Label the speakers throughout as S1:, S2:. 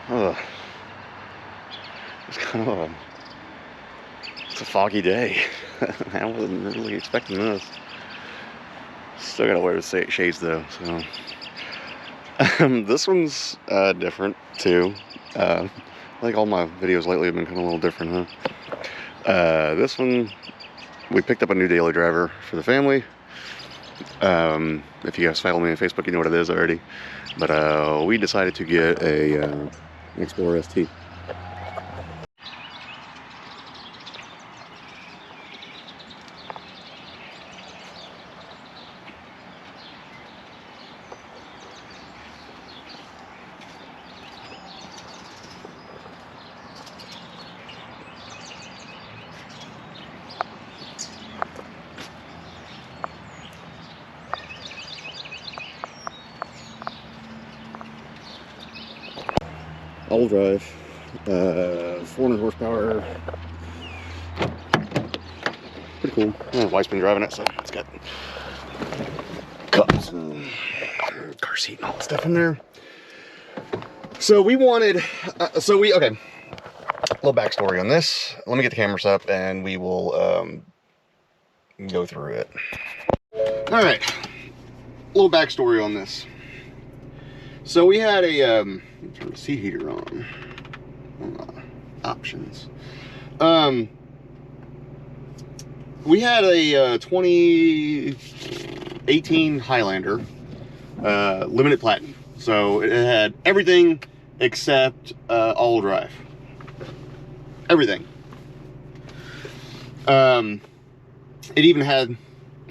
S1: Ugh. It's kind of it's a foggy day. I wasn't really expecting this. Still gotta wear the shades though, so. This one's different too. I think all my videos lately have been kind of a little different, huh? This one, we picked up a new daily driver for the family. If you guys follow me on Facebook, you know what it is already. But we decided to get a Explorer ST. All drive, 400 horsepower. Pretty cool. My wife's been driving it, so it's got cups and car seat and all that stuff in there. So we wanted, okay, a little backstory on this. Let me get the cameras up and we will go through it. All right, a little backstory on this. So we had a, turn the seat heater on. Options. We had a 2018 Highlander, limited platinum. So it had everything except all drive. Everything. It even had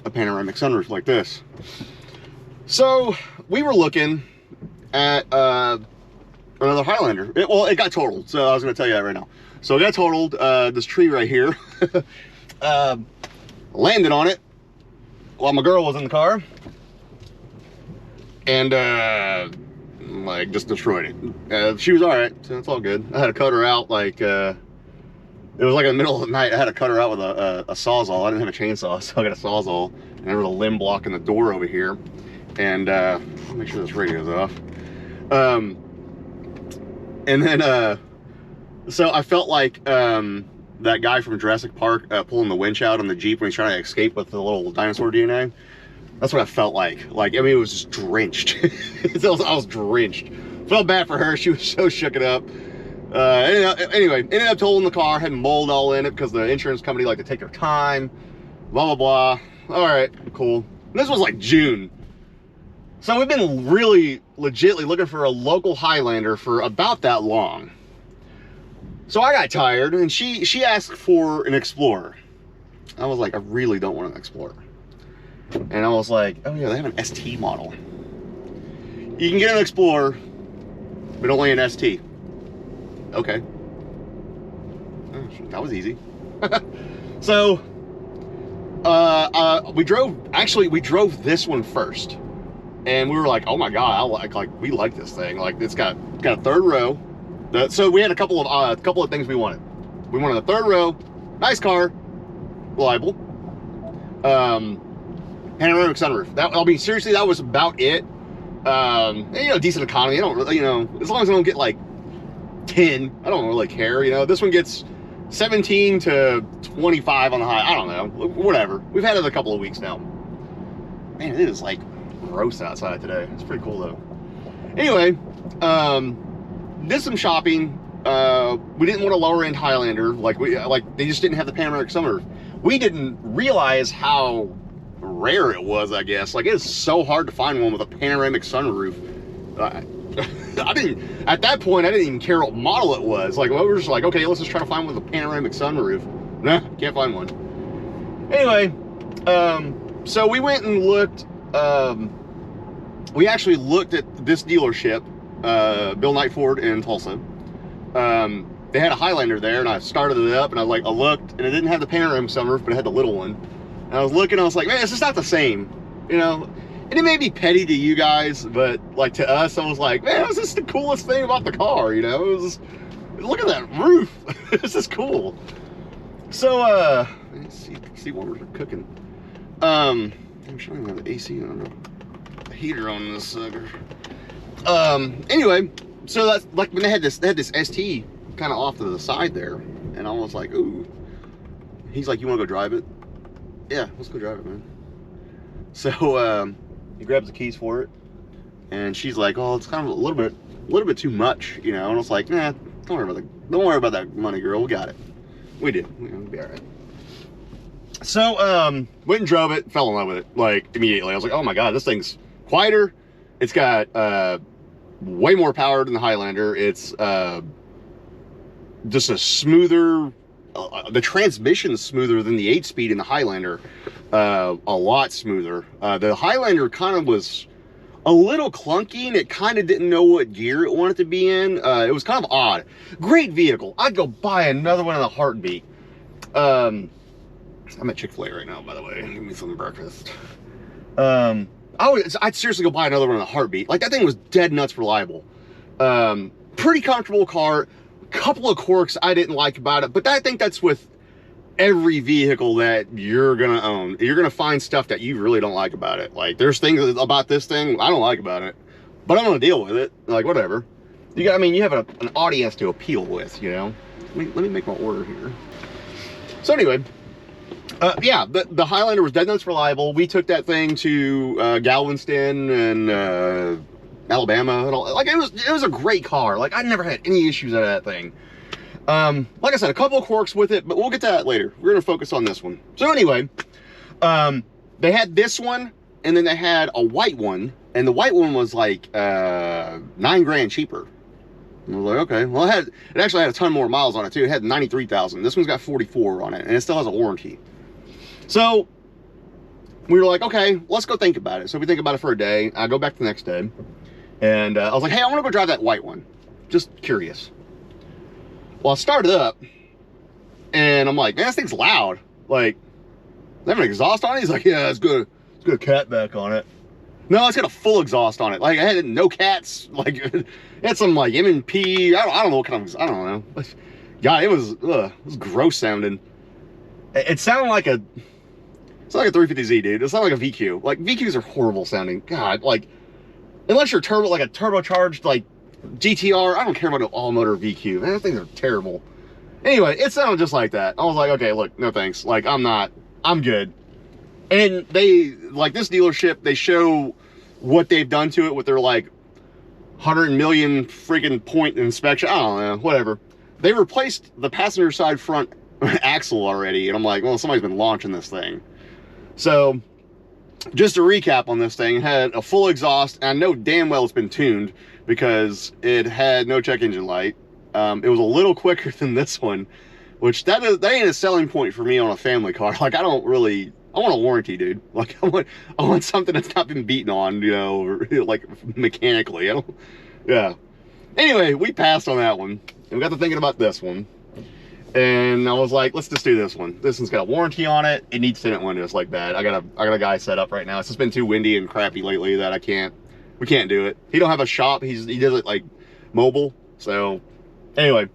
S1: a panoramic sunroof like this. So we were looking at another Highlander. It got totaled, so I was going to tell you that right now. So it got totaled. This tree right here. Landed on it while my girl was in the car. And like just destroyed it. She was all right, so it's all good. I had to cut her out like it was like in the middle of the night. I had to cut her out with a sawzall. I didn't have a chainsaw, so I got a sawzall. And there was a limb blocking the door over here. And I'll make sure this radio's off. And then so I felt like that guy from Jurassic Park pulling the winch out on the Jeep when he's trying to escape with the little dinosaur DNA. That's what I felt like. Like, I mean, it was just drenched. I was drenched. Felt bad for her. She was so shook it up. Anyway, ended up totaling the car. Had mold all in it because the insurance company liked to take their time. Blah, blah, blah. All right, cool. And this was like June. So we've been really legitly looking for a local Highlander for about that long. So I got tired and she asked for an Explorer. I was like, I really don't want an Explorer. And I was like, oh yeah, they have an ST model. You can get an Explorer, but only an ST. Okay. That was easy. So we drove this one first. And we were like, oh my God, we like this thing. Like, it's got a third row. So we had a couple of things we wanted. We wanted a third row, nice car, reliable, panoramic sunroof. I mean, seriously, that was about it. And, you know, decent economy. I don't really, you know, as long as I don't get like 10, I don't really care. You know, this one gets 17 to 25 on the high. I don't know, whatever. We've had it a couple of weeks now. Man, it is like gross outside today. It's pretty cool though. Anyway, did some shopping. We didn't want a lower end Highlander. Like they just didn't have the panoramic sunroof. We didn't realize how rare it was, I guess. Like, it's so hard to find one with a panoramic sunroof. At that point, I didn't even care what model it was. Like, we were just like, okay, let's just try to find one with a panoramic sunroof. Nah, can't find one. Anyway, so we went and looked. We actually looked at this dealership, Bill Knight Ford in Tulsa. They had a Highlander there, and I started it up, and I looked, and it didn't have the panoramic sunroof, but it had the little one. And I was looking, I was like, man, it's just not the same, you know? And it may be petty to you guys, but like to us, I was like, man, this is the coolest thing about the car, you know? It was, look at that roof. This is cool. So, let's see what we're cooking. I'm sure I have the AC on, the heater on this sucker. Anyway, so that's like when they had this ST kind of off to the side there, and I was like, ooh. He's like, you want to go drive it? Yeah, let's go drive it, man. So he grabs the keys for it, and she's like, oh, it's kind of a little bit too much, you know. And I was like, nah, don't worry about that money, girl. We got it. We do. We'll be all right. So went and drove it, fell in love with it like immediately. I was like, oh my god, this thing's quieter. It's got way more power than the Highlander. It's just a smoother. The transmission's smoother than the 8-speed in the Highlander. A lot smoother. The Highlander kind of was a little clunky, and it kind of didn't know what gear it wanted to be in. It was kind of odd. Great vehicle. I'd go buy another one in a heartbeat. I'm at Chick-fil-A right now, by the way. Give me some breakfast. I'd seriously go buy another one in a heartbeat. Like, that thing was dead nuts reliable. Pretty comfortable car. Couple of quirks I didn't like about it, but I think that's with every vehicle that you're gonna own. You're gonna find stuff that you really don't like about it. Like, there's things about this thing I don't like about it, but I'm gonna deal with it. Like, whatever. You got, I mean, you have an audience to appeal with, you know. Let me make my order here. So anyway, yeah, the Highlander was dead nuts reliable. We took that thing to Galveston and Alabama and all. Like, it was a great car. Like, I never had any issues out of that thing. Like I said, a couple of quirks with it, but we'll get to that later. We're gonna focus on this one. So anyway, they had this one, and then they had a white one, and the white one was like $9,000 cheaper. And I was like, okay. Well, it actually had a ton more miles on it too. It had 93,000. This one's got 44 on it, and it still has a warranty. So we were like, okay, let's go think about it. So we think about it for a day. I go back the next day. And I was like, hey, I want to go drive that white one. Just curious. Well, I started up, and I'm like, man, this thing's loud. Like, does it have an exhaust on it? He's like, yeah, it's good. It's got a cat back on it. No, it's got a full exhaust on it. Like, I had no cats. Like, it had some, like, M&P. I don't know what kind of, I don't know. God, it was gross sounding. It sounded like a 350Z, dude. It sounded like a VQ. Like, VQs are horrible sounding. God, like, unless you're like a turbocharged, like, GTR, I don't care about an all-motor VQ. Man, those things are terrible. Anyway, it sounded just like that. I was like, okay, look, no thanks. Like, I'm good. And they, like, this dealership, they show what they've done to it with their, like, 100 million freaking point inspection. I don't know, whatever. They replaced the passenger side front axle already, and I'm like, well, somebody's been launching this thing. So, just to recap on this thing, it had a full exhaust, and I know damn well it's been tuned because it had no check engine light. It was a little quicker than this one, which that ain't a selling point for me on a family car. Like, I want a warranty, dude. Like, I want something that's not been beaten on, you know, like mechanically. Yeah. Anyway, we passed on that one, and we got to thinking about this one. And I was like, let's just do this one. This one's got a warranty on it. It needs tinted windows like bad. I got a guy set up right now. It's just been too windy and crappy lately that we can't do it. He don't have a shop. He does it like mobile. So anyway,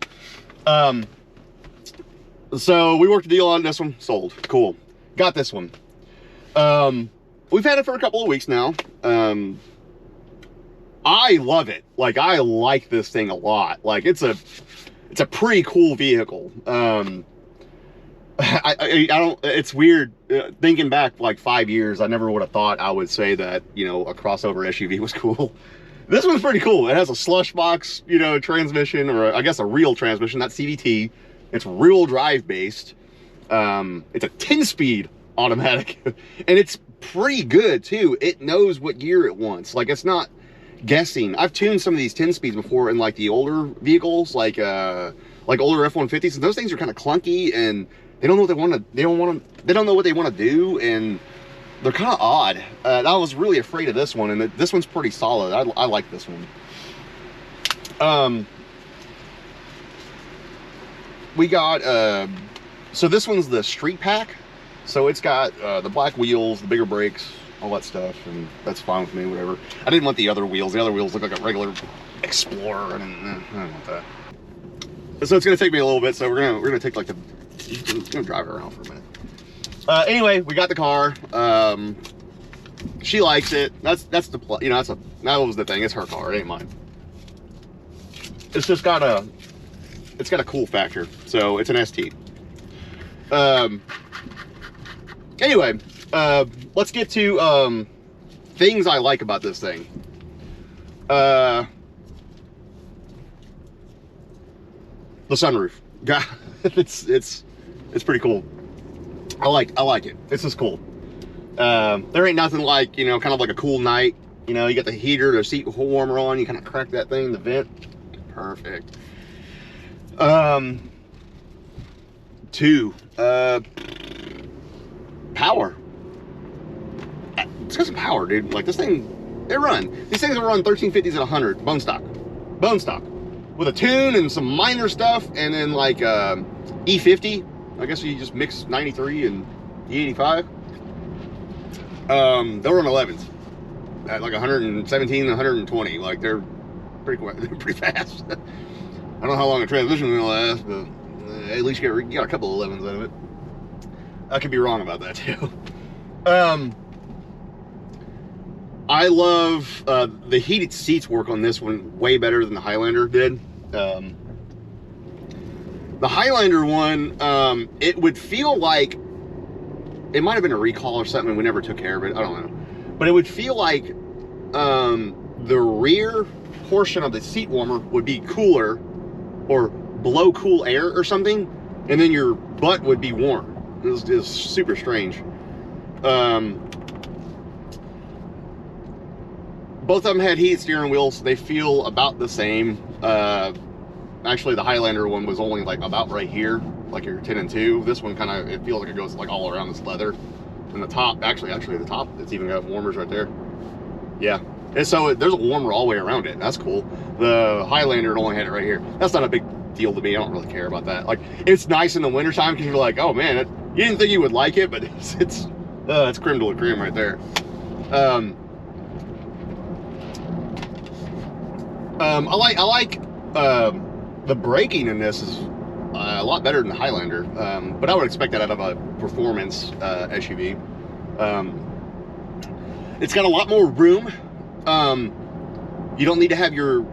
S1: so we worked a deal on this one, sold. Cool. Got this one. We've had it for a couple of weeks now. I love it. Like, I like this thing a lot. Like, it's a pretty cool vehicle. I don't, it's weird thinking back like 5 years, I never would have thought I would say that, you know, a crossover SUV was cool. This one's pretty cool. It has a slush box, you know, transmission, or I guess a real transmission, not CVT. It's rear drive based. It's a 10-speed automatic, and it's pretty good too. It knows what gear it wants. Like, it's not guessing. I've tuned some of these 10 speeds before in like the older vehicles, like older F-150s, and those things are kind of clunky, and they don't know what they want to. They don't know what they want to do, and they're kind of odd. I was really afraid of this one, and this one's pretty solid. I like this one. We got so this one's the Street Pack, so it's got the black wheels, the bigger brakes, all that stuff, and that's fine with me, whatever. I didn't want the other wheels. The other wheels look like a regular Explorer, and I don't want that. So it's gonna take me a little bit, so we're gonna take like we're gonna drive it around for a minute. Anyway, we got the car. She likes it. That was the thing. It's her car. It ain't mine. it's just got a cool factor. So it's an ST. Anyway, let's get to things I like about this thing. The sunroof. God, it's pretty cool. I like it. This is cool. There ain't nothing like, you know, kind of like a cool night. You know, you got the heater, the seat warmer on, you kind of crack that thing, the vent. Perfect. Two, power. It's got some power, dude. Like, this thing, these things will run 1350s at 100, bone stock, with a tune and some minor stuff, and then like E50. I guess you just mix 93 and E85. They'll run 11s at like 117, 120. Like, they're pretty fast. I don't know how long a transmission will last, but at least you got a couple of 11s out of it. I could be wrong about that too. I love the heated seats work on this one way better than the Highlander did. The Highlander one, it would feel like it might have been a recall or something, and we never took care of it. I don't know, but it would feel like the rear portion of the seat warmer would be cooler or blow cool air or something, and then your butt would be warm. It was super strange. Both of them had heated steering wheels. They feel about the same. Actually, the Highlander one was only like about right here, like your 10 and 2. This one kind of, it feels like it goes like all around this leather. And the top, actually the top, it's even got warmers right there. Yeah. And so there's a warmer all the way around it. That's cool. The Highlander only had it right here. That's not a big deal to me. I don't really care about that. Like, it's nice in the wintertime because you're like, oh man, you didn't think you would like it, but it's creme de la creme right there. I like the braking in this is a lot better than the Highlander, but I would expect that out of a performance SUV. It's got a lot more room. You don't need to have your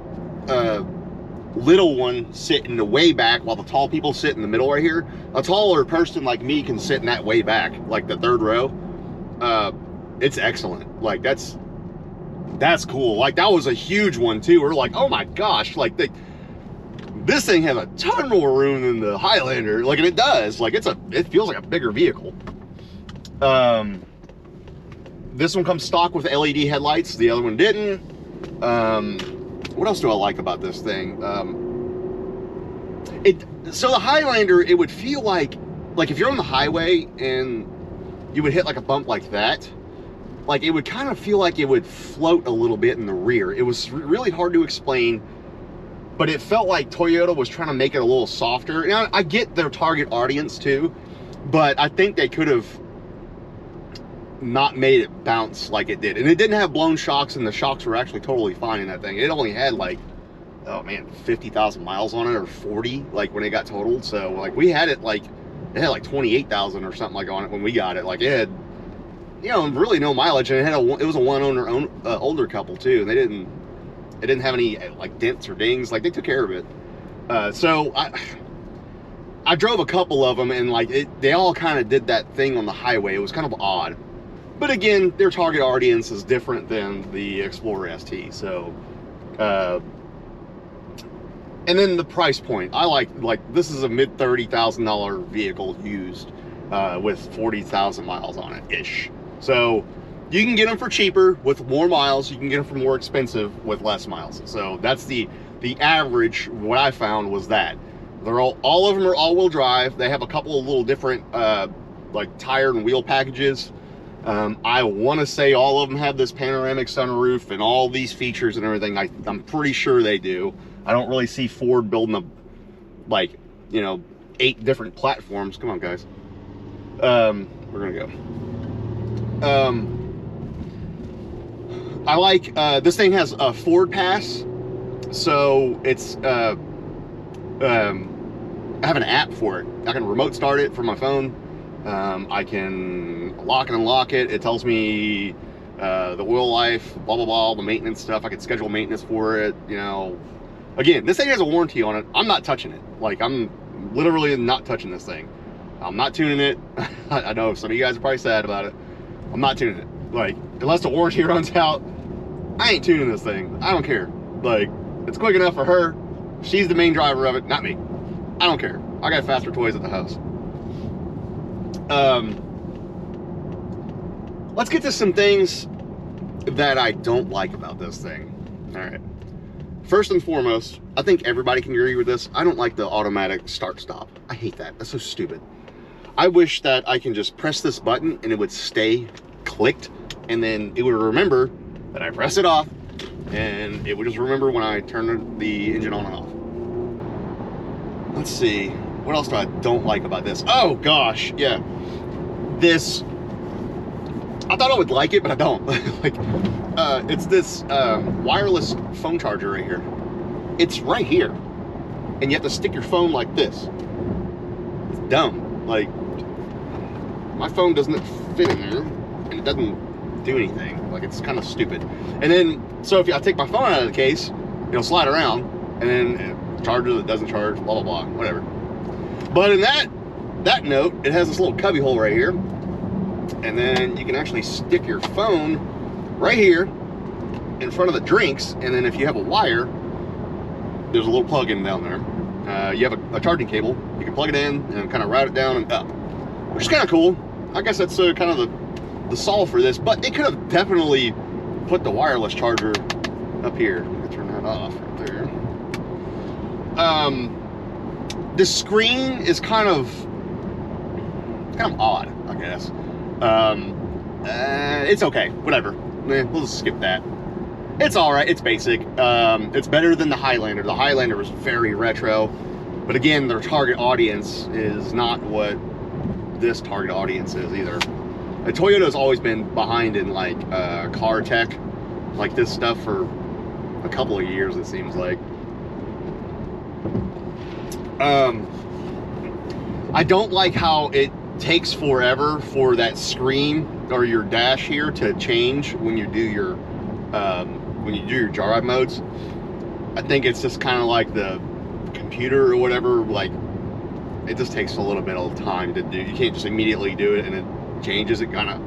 S1: little one sit in the way back while the tall people sit in the middle right here. A taller person like me can sit in that way back, like the third row. It's excellent. Like, that's cool. Like, that was a huge one too. We're like, oh my gosh, like this thing has a ton more room than the Highlander. Like, and it does. Like, it feels like a bigger vehicle. This one comes stock with LED headlights. The other one didn't. What else do I like about this thing? So the Highlander, it would feel like if you're on the highway and you would hit like a bump like that, like, it would kind of feel like it would float a little bit in the rear. It was really hard to explain, but it felt like Toyota was trying to make it a little softer. And I get their target audience too, but I think they could have not made it bounce like it did. And it didn't have blown shocks, and the shocks were actually totally fine in that thing. It only had like, oh man, 50,000 miles on it, or 40, like when it got totaled. So like, we had it like, it had like 28,000 or something like on it when we got it. Like, it had, you know, really no mileage, and it was a one owner older couple too, and it didn't have any like dents or dings. Like, they took care of it. So I drove a couple of them, and like, they all kind of did that thing on the highway. It was kind of odd, but again, their target audience is different than the Explorer ST. So and then the price point, I like this is a mid $30,000 vehicle used with 40,000 miles on it ish. So you can get them for cheaper with more miles. You can get them for more expensive with less miles. So that's the average. What I found was that they're all of them are all-wheel drive. They have a couple of little different like tire and wheel packages. I want to say all of them have this panoramic sunroof and all these features and everything. I'm pretty sure they do. I don't really see Ford building like, you know, 8 different platforms. Come on, guys. We're gonna go. I like this thing has a Ford Pass, so it's I have an app for it. I can remote start it from my phone. I can lock and unlock it. It tells me the oil life, blah blah blah, the maintenance stuff. I can schedule maintenance for it, you know, Again, this thing has a warranty on it. I'm not touching it. Like, I'm literally not touching this thing. I'm not tuning it. I know some of you guys are probably sad about it. I'm not tuning it. Like, unless the warranty runs out, I ain't tuning this thing. I don't care. Like, it's quick enough for her. She's the main driver of it, not me. I don't care. I got faster toys at the house. Let's get to some things that I don't like about this thing. All right. First and foremost, I think everybody can agree with this. I don't like the automatic start-stop. I hate that. That's so stupid. I wish that I can just press this button and it would stay clicked, and then it would remember that I pressed it off, and it would just remember when I turn the engine on and off. Let's see. What else do I don't like about this? Oh, gosh. Yeah. This... I thought I would like it, but I don't. Like, it's this wireless phone charger right here. It's right here, and you have to stick your phone like this. It's dumb. Like, my phone doesn't fit in there, and it doesn't do anything. Like, it's kind of stupid. And then, so if I take my phone out of the case, it'll slide around, and then it charges, it doesn't charge, blah, blah, blah, whatever. But in that note, it has this little cubby hole right here. And then you can actually stick your phone right here in front of the drinks, and then if you have a wire, there's a little plug-in down there. You have a charging cable, you can plug it in and kind of route it down and up, which is kind of cool. I guess that's kind of the solve for this, but they could have definitely put the wireless charger up here. Let me turn that off right there. The screen is kind of odd, I guess. It's okay, whatever. We'll just skip that. It's all right. It's basic. It's better than the Highlander. The Highlander was very retro, but again, their target audience is not what this target audience is either. Toyota's always been behind in like car tech, like this stuff for a couple of years, it seems like. I don't like how it takes forever for that screen or your dash here to change when you do your drive modes. I think it's just kind of like the computer or whatever, like it just takes a little bit of time to do. You can't just immediately do it and it changes. It kind of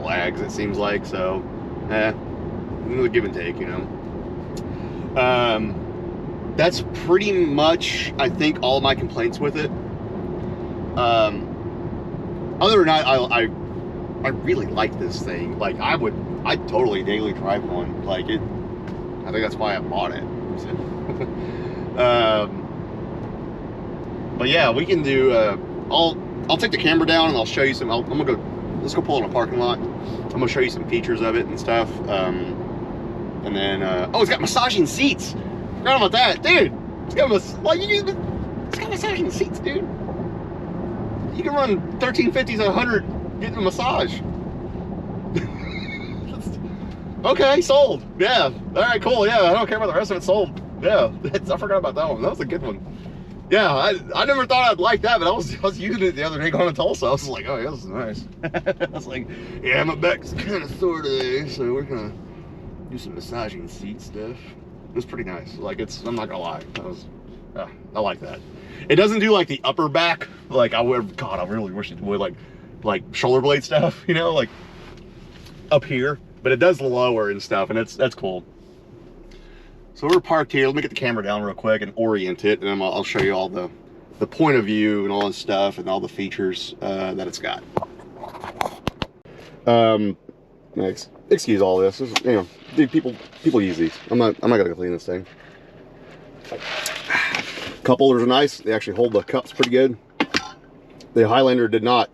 S1: lags, it seems like. So the give and take, you know. That's pretty much, I think, all of my complaints with it. Other than that, I really like this thing. Like, I'd totally daily drive one. Like, I think that's why I bought it. But yeah, we can do, I'll take the camera down and I'll show you some, let's go pull in a parking lot. I'm gonna show you some features of it and stuff. And then, oh, it's got massaging seats. Forgot about that, dude. It's got massaging seats, dude. You can run 1350s at 100 getting a massage. Okay, sold. Yeah. All right, cool. Yeah, I don't care about the rest of it. Sold. Yeah, I forgot about that one. That was a good one. Yeah, I never thought I'd like that, but I was using it the other day going to Tulsa. I was like, oh yeah, this is nice. I was like, yeah, my back's kind of sore today, so we're gonna do some massaging seat stuff. It's pretty nice. Like, I'm not gonna lie. I like that. It doesn't do like the upper back, like I really wish it would, like shoulder blade stuff, you know, like up here, but it does the lower and stuff, and that's cool. So we're parked here. Let me get the camera down real quick and orient it, and then I'll show you all the point of view and all this stuff and all the features that it's got. Excuse all this. You know, dude, people use these. I'm not gonna clean this thing. Cup holders are nice. They actually hold the cups pretty good. The Highlander did not.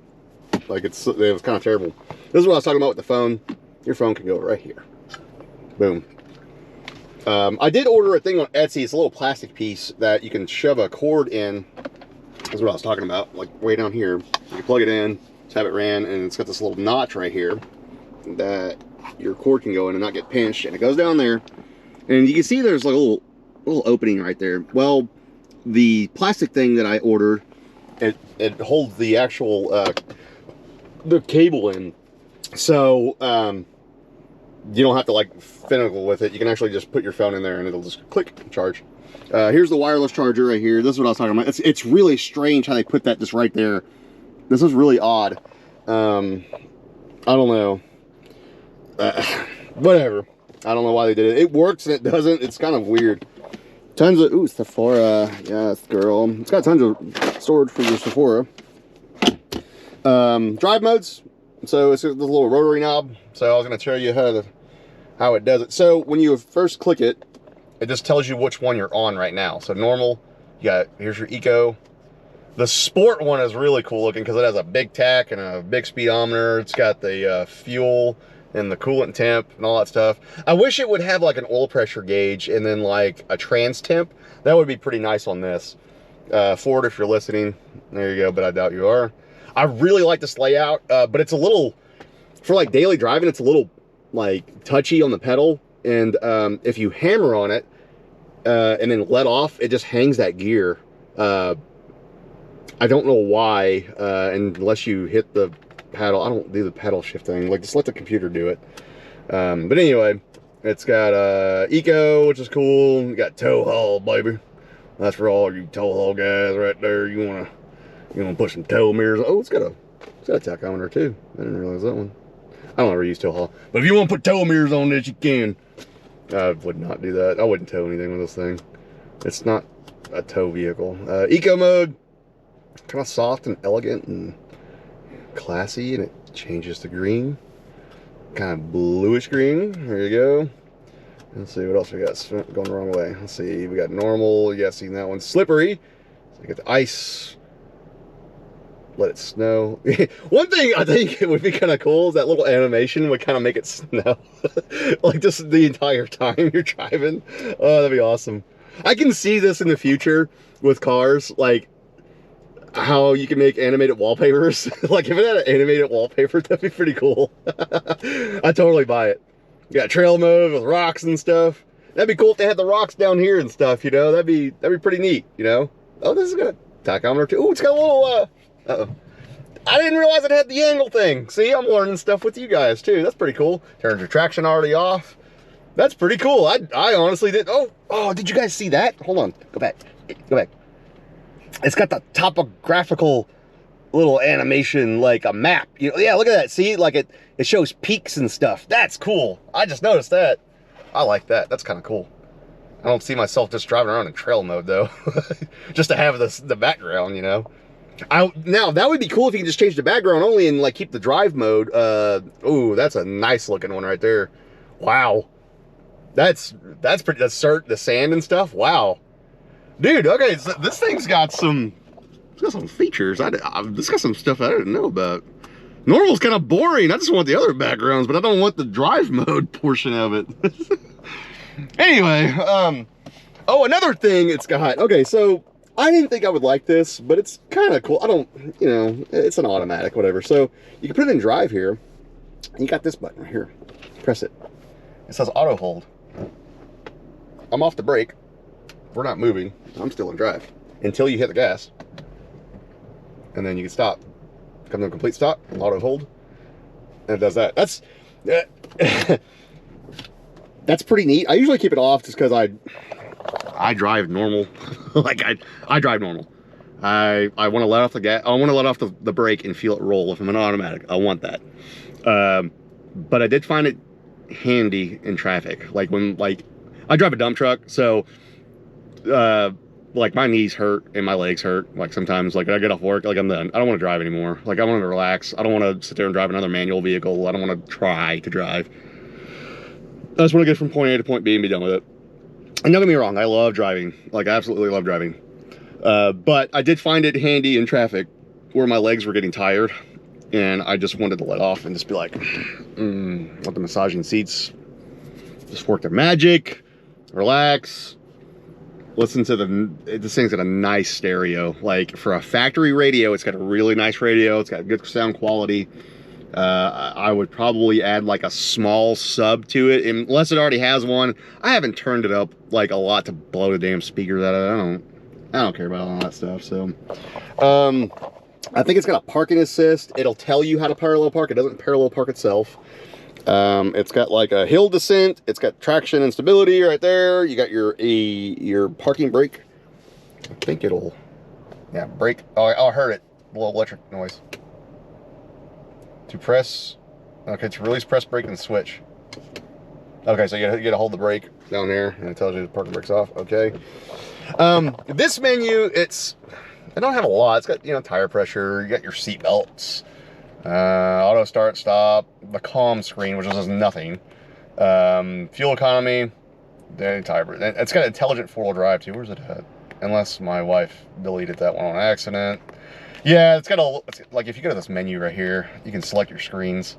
S1: Like, it was kind of terrible. This is what I was talking about with the phone. Your phone can go right here. Boom. I did order a thing on Etsy. It's a little plastic piece that you can shove a cord in. That's what I was talking about. Like, way down here. You can plug it in, just have it ran, and it's got this little notch right here that your cord can go in and not get pinched. And it goes down there. And you can see there's like a little opening right there. Well, the plastic thing that I ordered, it holds the actual the cable in. So you don't have to like finagle with it. You can actually just put your phone in there and it'll just click and charge. Here's the wireless charger right here. This is what I was talking about. It's really strange how they put that just right there. This is really odd. I don't know. Whatever. I don't know why they did it. It works and it doesn't. It's kind of weird. Tons of, ooh, Sephora. Yes, girl. It's got tons of storage for your Sephora. Drive modes. So it's this little rotary knob. So I was going to show you how it does it. So when you first click it, it just tells you which one you're on right now. So normal, here's your eco. The sport one is really cool looking because it has a big tach and a big speedometer. It's got the fuel and the coolant temp and all that stuff. I wish it would have like an oil pressure gauge and then like a trans temp. That would be pretty nice on this. Ford, if you're listening, there you go, but I doubt you are. I really like this layout, but it's a little, for like daily driving, it's a little like touchy on the pedal. And if you hammer on it and then let off, it just hangs that gear. I don't know why, unless you hit the paddle. I don't do the paddle shift thing. Like, just let the computer do it. But anyway, it's got eco, which is cool. You got tow haul, baby. That's for all you tow haul guys right there. You wanna put some tow mirrors. Oh, it's got a tachometer too. I didn't realize that one. I don't ever use tow haul, but if you want to put tow mirrors on this, you can. I would not do that. I wouldn't tow anything with this thing. It's not a tow vehicle. Eco mode, kind of soft and elegant and classy, and it changes to green, kind of bluish green. There you go. Let's see what else we got going the wrong way. Let's see, we got normal. You guys seen that one? Slippery. So we got the ice. Let it snow. One thing I think it would be kind of cool is that little animation would kind of make it snow. Like just the entire time you're driving. Oh, that'd be awesome. I can see this in the future with cars, like how you can make animated wallpapers. Like if it had an animated wallpaper, that'd be pretty cool. I'd totally buy it. You got trail mode with rocks and stuff. That'd be cool if they had the rocks down here and stuff, you know? That'd be pretty neat, you know? Oh, this is got a tachometer too. Oh, it's got a little, uh-oh. I didn't realize it had the angle thing. See, I'm learning stuff with you guys too. That's pretty cool. Turns your traction already off. That's pretty cool. I honestly did. Oh, did you guys see that? Hold on. Go back. It's got the topographical little animation, like a map. You know, yeah, look at that. See, like it shows peaks and stuff. That's cool. I just noticed that. I like that. That's kind of cool. I don't see myself just driving around in trail mode though. Just to have the background, you know. Now that would be cool if you can just change the background only and like keep the drive mode. Oh, that's a nice looking one right there. Wow, that's pretty. The sand and stuff. Wow, dude. Okay, so this thing's got some features. This got some stuff I didn't know about. Normal's kind of boring. I just want the other backgrounds, but I don't want the drive mode portion of it. Anyway, oh, another thing it's got. Okay, so I didn't think I would like this, but it's kind of cool. I don't, you know, it's an automatic, whatever. So you can put it in drive here, and you got this button right here. Press it. It says auto hold. I'm off the brake. We're not moving. I'm still in drive until you hit the gas, and then you can stop. Come to a complete stop. Auto hold, and it does that. That's pretty neat. I usually keep it off just because I drive normal. Like I drive normal. I want to let off the gas. I want to let off the brake and feel it roll. If I'm an automatic, I want that. But I did find it handy in traffic. Like when I drive a dump truck, so like my knees hurt and my legs hurt. Like sometimes, like I get off work, like I'm done. I don't want to drive anymore. Like I want to relax. I don't want to sit there and drive another manual vehicle. I don't want to try to drive. I just want to get from point A to point B and be done with it. And don't get me wrong, I love driving. Like, I absolutely love driving. But I did find it handy in traffic where my legs were getting tired. And I just wanted to let off and just be like, let the massaging seats just work their magic, relax, listen to this thing's got a nice stereo. Like, for a factory radio, it's got a really nice radio. It's got good sound quality. I would probably add like a small sub to it, unless it already has one. I haven't turned it up like a lot to blow the damn speakers out of it. I don't care about all that stuff. So, I think it's got a parking assist. It'll tell you how to parallel park. It doesn't parallel park itself. It's got like a hill descent. It's got traction and stability right there. You got your parking brake. I think it'll, yeah, brake. Oh, I heard it. A little electric noise. To press, okay, to release, press brake and switch. Okay, so you gotta hold the brake down there, and it tells you the parking brake's off. Okay. This menu, I don't have a lot. It's got, you know, tire pressure. You got your seat belts. Auto start, stop, the calm screen, which does nothing. Fuel economy, it's got intelligent four-wheel drive too. Where's it at? Unless my wife deleted that one on accident. Yeah, it's got like if you go to this menu right here, you can select your screens.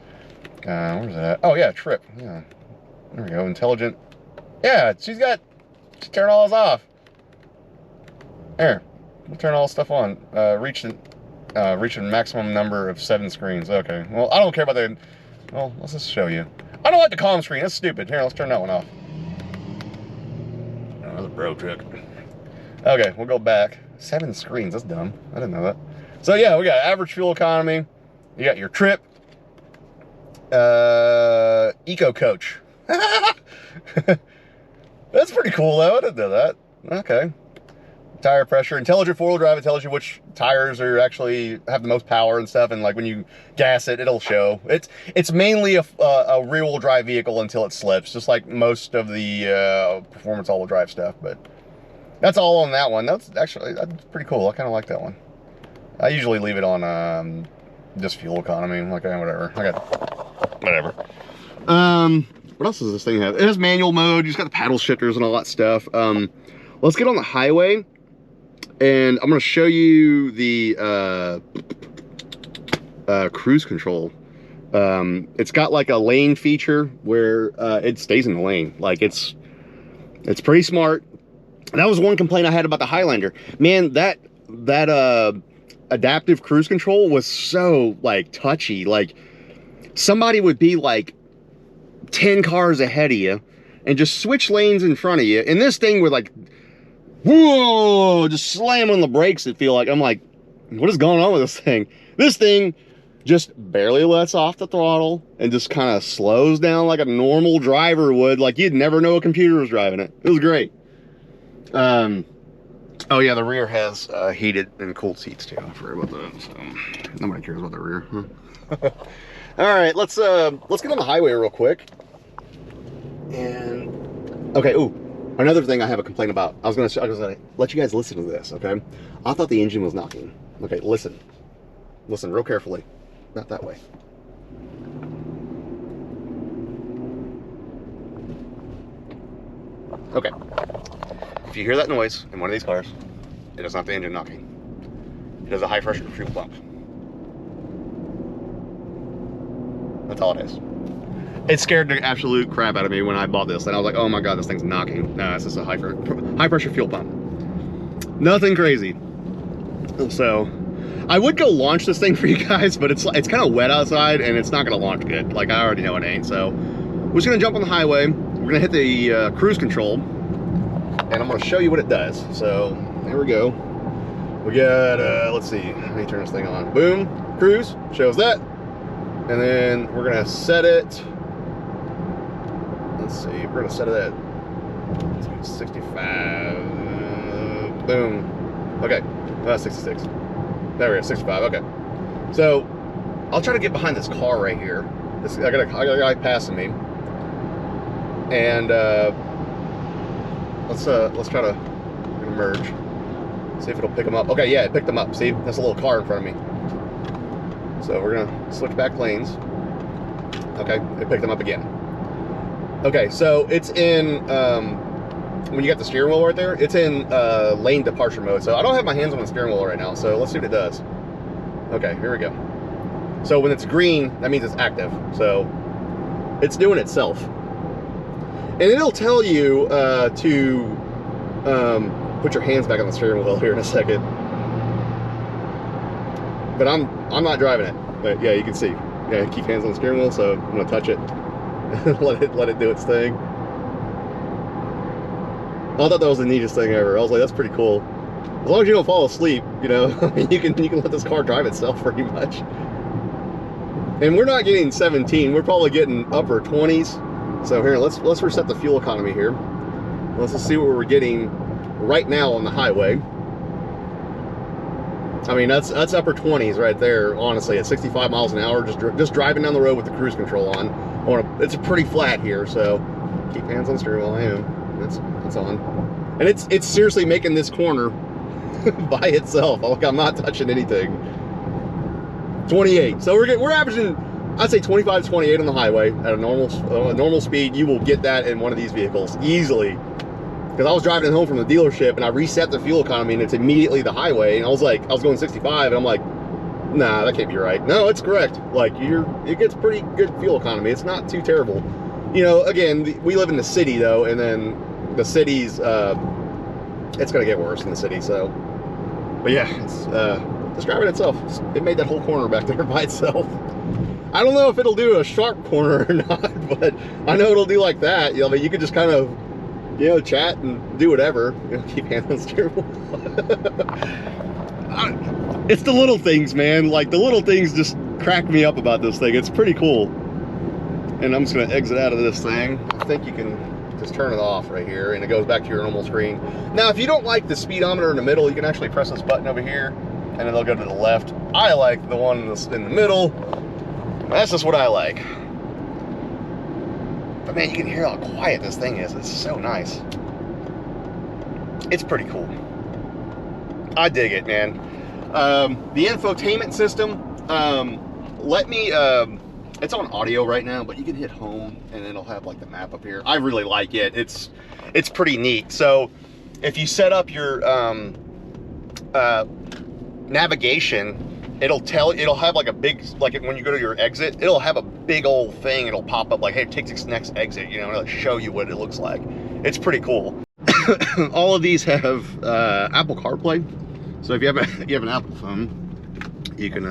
S1: Where's it at? Oh yeah, trip. Yeah, there we go. Intelligent. Yeah, she turned all this off. There, we'll turn all this stuff on. Reach a maximum number of 7 screens. Okay. Well, I don't care about the. Well, let's just show you. I don't like the calm screen. That's stupid. Here, let's turn that one off. Oh, that's a bro trick. Okay, we'll go back. 7 screens. That's dumb. I didn't know that. So yeah, we got average fuel economy. You got your trip. Eco Coach. That's pretty cool though. I didn't know that. Okay. Tire pressure, intelligent four-wheel drive. It tells you which tires are actually have the most power and stuff, and like when you gas it, it'll show. It's mainly a rear-wheel drive vehicle until it slips, just like most of the performance all-wheel drive stuff. But that's all on that one. That's pretty cool. I kind of like that one. I usually leave it on just fuel economy, like whatever. I got whatever. What else does this thing have? It has manual mode. You just got the paddle shifters and all that stuff. Let's get on the highway. And I'm going to show you the cruise control. It's got like a lane feature where it stays in the lane. Like it's pretty smart. That was one complaint I had about the Highlander. Man, that adaptive cruise control was so like touchy. Like somebody would be like 10 cars ahead of you and just switch lanes in front of you. And this thing would like, whoa, just slam on the brakes. It feel like, I'm like, what is going on with this thing? This thing just barely lets off the throttle and just kind of slows down like a normal driver would. Like you'd never know a computer was driving it. It was great. Oh yeah, the rear has heated and cooled seats too. I forgot about that. So nobody cares about the rear. Huh? All right, let's get on the highway real quick. And okay, ooh. Another thing I have a complaint about. I was gonna let you guys listen to this, okay? I thought the engine was knocking. Okay, listen. Listen real carefully. Not that way. Okay. If you hear that noise in one of these cars, it is not the engine knocking. It is a high pressure fuel pump. That's all it is. It scared the absolute crap out of me when I bought this, and I was like, oh my god, this thing's knocking. No, it's just a high pressure fuel pump. Nothing crazy. So I would go launch this thing for you guys, but it's kind of wet outside and it's not gonna launch good. Like I already know it ain't. So we're just gonna jump on the highway. We're gonna hit the cruise control, and I'm gonna show you what it does. So here we go. We got let's see, let me turn this thing on. Boom, cruise shows that, and then we're gonna set it. Let's see, we're gonna set it at 65. Boom. Okay, that's 66. There we go, 65. Okay. So I'll try to get behind this car right here. I got a guy passing me, and let's try to merge. See if it'll pick him up. Okay, yeah, it picked him up. See, that's a little car in front of me. So we're gonna switch back lanes. Okay, it picked him up again. Okay, so it's in, when you got the steering wheel right there, it's in lane departure mode. So I don't have my hands on the steering wheel right now, so let's see what it does. Okay, here we go. So when it's green, that means it's active. So it's doing itself. And it'll tell you to put your hands back on the steering wheel here in a second. But I'm not driving it. But yeah, you can see. Yeah, keep hands on the steering wheel, so I'm gonna touch it. let it do its thing. I thought that was the neatest thing ever. I was like, that's pretty cool. As long as you don't fall asleep, you know, you can let this car drive itself pretty much. And we're not getting 17, we're probably getting upper 20s. So here, let's reset the fuel economy here. Let's just see what we're getting right now on the highway. I mean, that's upper 20s right there, honestly, at 65 miles an hour, just driving down the road with the cruise control on. It's pretty flat here, so keep hands on steering wheel. I am. That's on. And it's seriously making this corner by itself. Like, I'm not touching anything. 28. So we're averaging, I'd say 25 to 28 on the highway at a normal speed. You will get that in one of these vehicles easily. Because I was driving home from the dealership and I reset the fuel economy and it's immediately the highway. And I was going 65 and I'm like, nah, that can't be right. No, it's correct. Like, it gets pretty good fuel economy. It's not too terrible. You know, again, we live in the city though, and then the city's, it's gonna get worse in the city. So, but yeah, it's just driving itself. It made that whole corner back there by itself. I don't know if it'll do a sharp corner or not, but I know it'll do like that. You know, but you could just kind of, you know, chat and do whatever. You know, keep hands on steering wheel. It's the little things, man. Like, the little things just crack me up about this thing. It's pretty cool. And I'm just gonna exit out of this thing. I think you can just turn it off right here and it goes back to your normal screen. Now, if you don't like the speedometer in the middle, you can actually press this button over here and then it'll go to the left. I like the one in the middle. That's just what I like. But man, you can hear how quiet this thing is. It's so nice. It's pretty cool. I dig it, man. The infotainment system, it's on audio right now, but you can hit home and it'll have like the map up here. I really like it. It's pretty neat. So if you set up your navigation, it'll have like a big, like when you go to your exit, it'll have a big old thing. It'll pop up like, hey, take this next exit, you know, it'll show you what it looks like. It's pretty cool. All of these have Apple CarPlay. So if you have an Apple phone, you can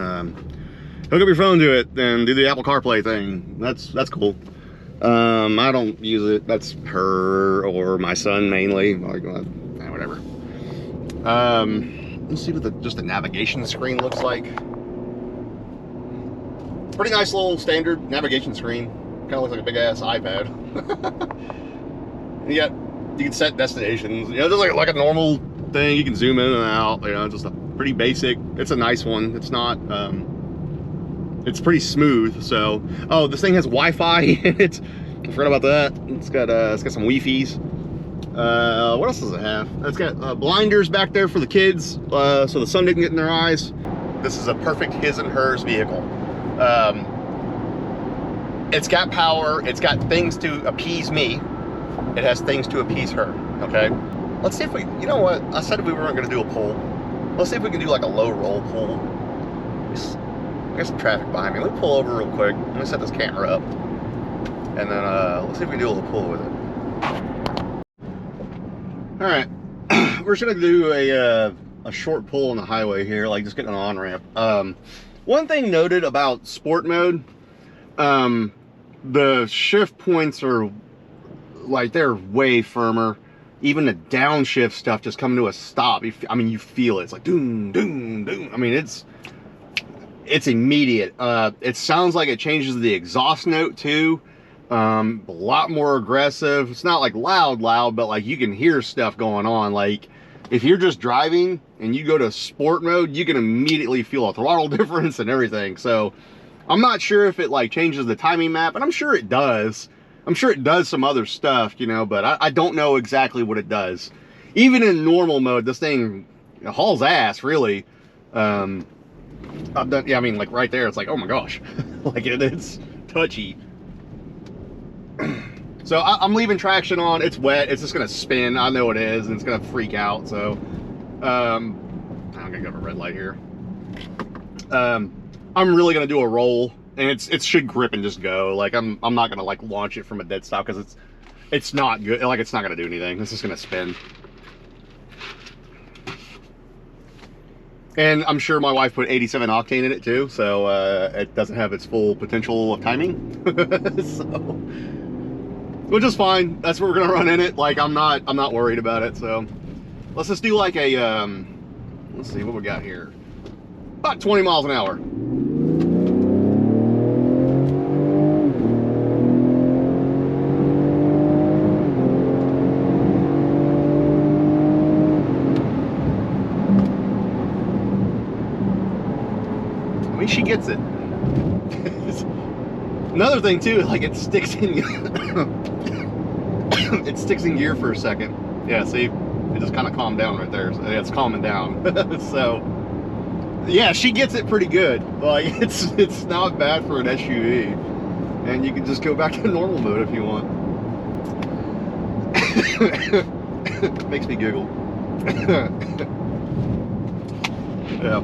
S1: hook up your phone to it and do the Apple CarPlay thing. That's cool. I don't use it. That's her or my son mainly. Like, whatever. Let's see what just the navigation screen looks like. Pretty nice little standard navigation screen. Kind of looks like a big ass iPad. You can set destinations. You know, just like a normal thing. You can zoom in and out. You know, just a pretty basic. It's a nice one. It's not. It's pretty smooth. So, oh, this thing has Wi-Fi in it. I forgot about that. It's got some Wi-Fi's. What else does it have? It's got blinders back there for the kids, so the sun didn't get in their eyes. This is a perfect his and hers vehicle. It's got power. It's got things to appease me. It has things to appease her. Okay. Let's see if we. You know what? I said we weren't going to do a pull. Let's see if we can do like a low roll pull. There's some traffic behind me. Let me pull over real quick. Let me set this camera up, and then let's see if we can do a little pull with it. All right, we're just gonna do a short pull on the highway here, like just getting an on-ramp. One thing noted about sport mode, the shift points are like, they're way firmer. Even the downshift stuff just coming to a stop. I mean, you feel it. It's like doom, doom, doom. I mean, it's immediate. It sounds like it changes the exhaust note too. A lot more aggressive. It's not like loud, but like you can hear stuff going on. Like if you're just driving and you go to sport mode, you can immediately feel a throttle difference and everything. So I'm not sure if it like changes the timing map, and I'm sure it does. I'm sure it does some other stuff, you know, but I don't know exactly what it does. Even in normal mode, this thing hauls ass, really. I've done, yeah, I mean, like right there, it's like, oh my gosh, like it's touchy. So I'm leaving traction on. It's wet. It's just gonna spin. I know it is, and it's gonna freak out. So I'm gonna go to a red light here. I'm really gonna do a roll, and it should grip and just go. Like I'm not gonna like launch it from a dead stop, because it's not good. Like it's not gonna do anything. It's just gonna spin. And I'm sure my wife put 87 octane in it too, so it doesn't have its full potential of timing. So, which is fine. That's what we're gonna run in it. Like I'm not worried about it. So let's just do like a let's see what we got here. About 20 miles an hour. gets it. Another thing too, like it sticks in it sticks in gear for a second. Yeah, see, it just kind of calmed down right there. So, yeah, it's calming down. So yeah, she gets it pretty good. Like it's not bad for an SUV, and you can just go back to normal mode if you want. Makes me giggle. Yeah,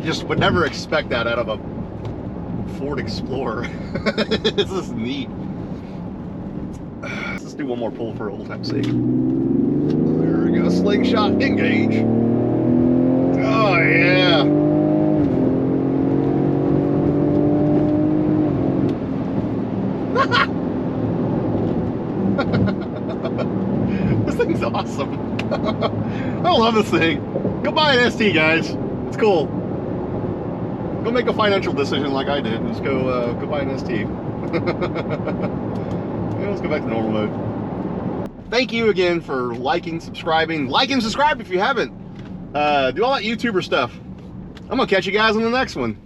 S1: just would never expect that out of a Ford Explorer. This is neat. Let's just do one more pull for old time's sake. There we go, slingshot engage. Oh yeah. This thing's awesome. I love this thing. Go buy an ST, guys. It's cool. Go make a financial decision like I did. Just go buy an ST. Yeah, let's go back to normal mode. Thank you again for liking, subscribing. Like and subscribe if you haven't. Do all that YouTuber stuff. I'm gonna catch you guys on the next one.